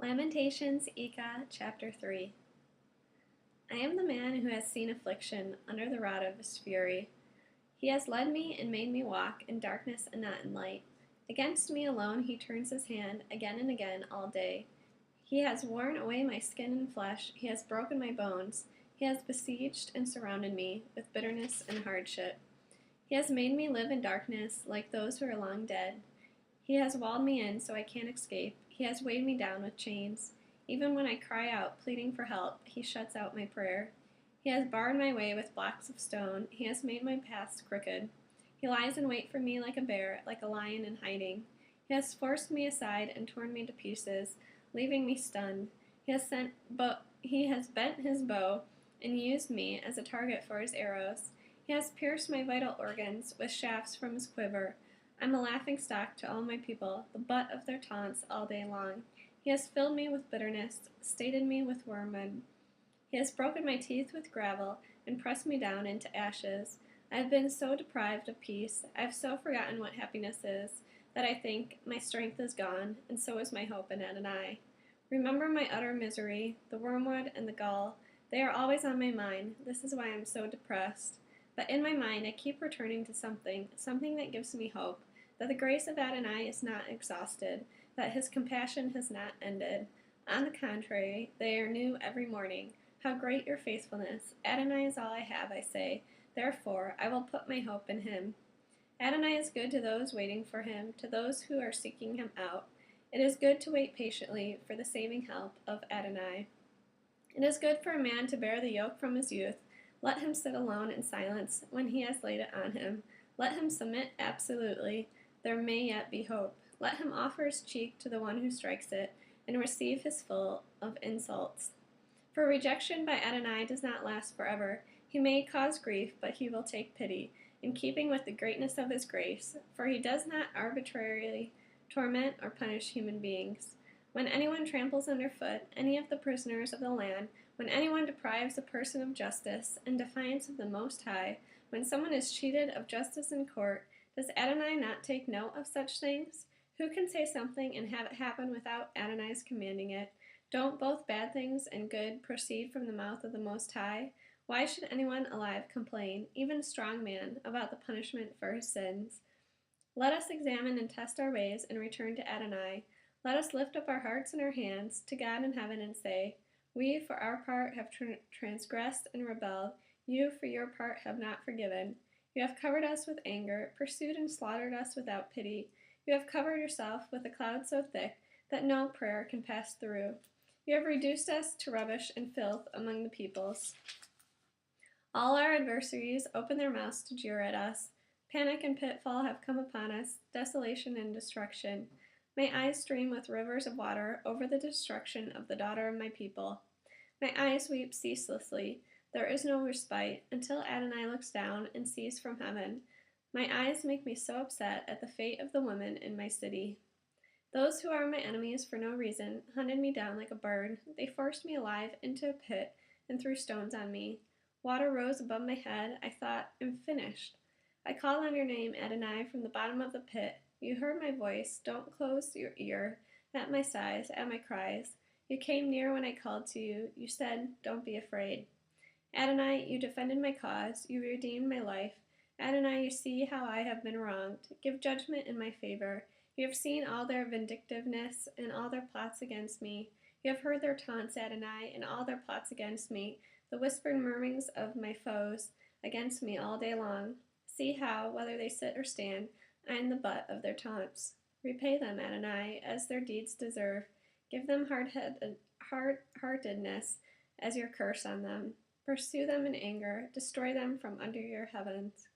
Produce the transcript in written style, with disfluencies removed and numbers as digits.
Lamentations, Ika, chapter 3. I am the man who has seen affliction under the rod of his fury. He has led me and made me walk in darkness and not in light. Against me alone he turns his hand again and again all day. He has worn away my skin and flesh, he has broken my bones. He has besieged and surrounded me with bitterness and hardship. He has made me live in darkness like those who are long dead. He has walled me in so I can't escape. He has weighed me down with chains. Even when I cry out, pleading for help, he shuts out my prayer. He has barred my way with blocks of stone. He has made my paths crooked. He lies in wait for me like a bear, like a lion in hiding. He has forced me aside and torn me to pieces, leaving me stunned. He has bent his bow and used me as a target for his arrows. He has pierced my vital organs with shafts from his quiver. I'm a laughing stock to all my people, the butt of their taunts all day long. He has filled me with bitterness, sated me with wormwood. He has broken my teeth with gravel and pressed me down into ashes. I have been so deprived of peace, I have so forgotten what happiness is, that I think my strength is gone, and so is my hope in Adonai. Remember my utter misery, the wormwood and the gall. They are always on my mind. This is why I am so depressed. But in my mind I keep returning to something that gives me hope, that the grace of Adonai is not exhausted, that his compassion has not ended. On the contrary, they are new every morning. How great your faithfulness! Adonai is all I have, I say. Therefore, I will put my hope in him. Adonai is good to those waiting for him, to those who are seeking him out. It is good to wait patiently for the saving help of Adonai. It is good for a man to bear the yoke from his youth. Let him sit alone in silence when he has laid it on him. Let him submit absolutely. There may yet be hope. Let him offer his cheek to the one who strikes it, and receive his fill of insults. For rejection by Adonai does not last forever. He may cause grief, but he will take pity, in keeping with the greatness of his grace, for he does not arbitrarily torment or punish human beings. When anyone tramples underfoot any of the prisoners of the land, when anyone deprives a person of justice, in defiance of the Most High, when someone is cheated of justice in court, does Adonai not take note of such things? Who can say something and have it happen without Adonai's commanding it? Don't both bad things and good proceed from the mouth of the Most High? Why should anyone alive complain, even a strong man, about the punishment for his sins? Let us examine and test our ways and return to Adonai. Let us lift up our hearts and our hands to God in heaven and say, We, for our part, have transgressed and rebelled. You, for your part, have not forgiven. You have covered us with anger, pursued and slaughtered us without pity. You have covered yourself with a cloud so thick that no prayer can pass through. You have reduced us to rubbish and filth among the peoples. All our adversaries open their mouths to jeer at us. Panic and pitfall have come upon us, desolation and destruction. My eyes stream with rivers of water over the destruction of the daughter of my people. My eyes weep ceaselessly. There is no respite until Adonai looks down and sees from heaven. My eyes make me so upset at the fate of the women in my city. Those who are my enemies for no reason hunted me down like a bird. They forced me alive into a pit and threw stones on me. Water rose above my head. I thought, I'm finished. I called on your name, Adonai, from the bottom of the pit. You heard my voice. Don't close your ear at my sighs, at my cries. You came near when I called to you. You said, don't be afraid. Adonai, you defended my cause. You redeemed my life. Adonai, you see how I have been wronged. Give judgment in my favor. You have seen all their vindictiveness and all their plots against me. You have heard their taunts, Adonai, and all their plots against me, the whispered murmurings of my foes against me all day long. See how, whether they sit or stand, I am the butt of their taunts. Repay them, Adonai, as their deeds deserve. Give them hard-heartedness as your curse on them. Pursue them in anger. Destroy them from under your heavens.